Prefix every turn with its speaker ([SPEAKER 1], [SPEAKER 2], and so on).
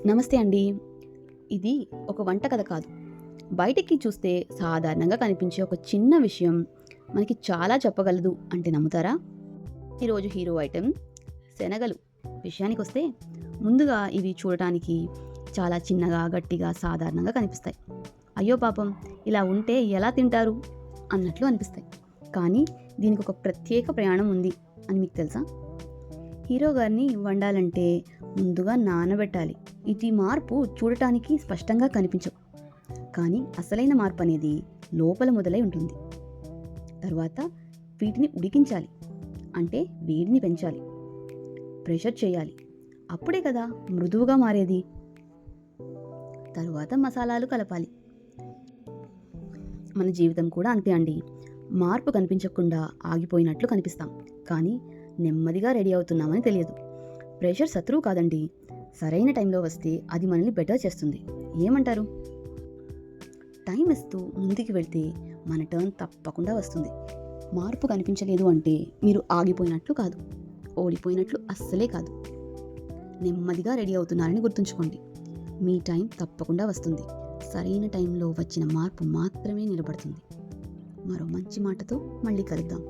[SPEAKER 1] నమస్తే అండి. ఇది ఒక వంట కథ కాదు. బయటికి చూస్తే సాధారణంగా కనిపించే ఒక చిన్న విషయం మనకి చాలా చెప్పగలదు అంటే నమ్ముతారా? ఈరోజు హీరో ఐటెం శనగలు విషయానికొస్తే ముందుగా ఇవి చూడటానికి చాలా చిన్నగా, గట్టిగా, సాధారణంగా కనిపిస్తాయి. అయ్యో పాపం! ఇలా ఉంటే ఎలా తింటారు అన్నట్లు అనిపిస్తాయి. కానీ దీనికి ఒక ప్రత్యేక ప్రయాణం ఉంది అని మీకు తెలుసా? హీరో గారిని వండాలంటే ముందుగా నానబెట్టాలి. ఇటు మార్పు చూడటానికి స్పష్టంగా కనిపించవు, కానీ అసలైన మార్పు అనేది లోపల మొదలై ఉంటుంది. తర్వాత వీటిని ఉడికించాలి, అంటే వేడిని పెంచాలి, ప్రెషర్ చేయాలి. అప్పుడే కదా మృదువుగా మారేది. తరువాత మసాలాలు కలపాలి. మన జీవితం కూడా అంతే అండి. మార్పు కనిపించకుండా ఆగిపోయినట్లు కనిపిస్తాం, కానీ నెమ్మదిగా రెడీ అవుతున్నామని తెలియదు. ప్రెషర్ శత్రువు కాదండి. సరైన టైంలో వస్తే అది మనల్ని బెటర్ చేస్తుంది. ఏమంటారు? టైం ఇస్తూ ముందుకు వెళ్తే మన టర్న్ తప్పకుండా వస్తుంది. మార్పు కనిపించలేదు అంటే మీరు ఆగిపోయినట్లు కాదు, ఓడిపోయినట్లు అస్సలే కాదు. నెమ్మదిగా రెడీ అవుతున్నారని గుర్తుంచుకోండి. మీ టైం తప్పకుండా వస్తుంది. సరైన టైంలో వచ్చిన మార్పు మాత్రమే నిలబడుతుంది. మరో మంచి మాటతో మళ్ళీ కలుద్దాం.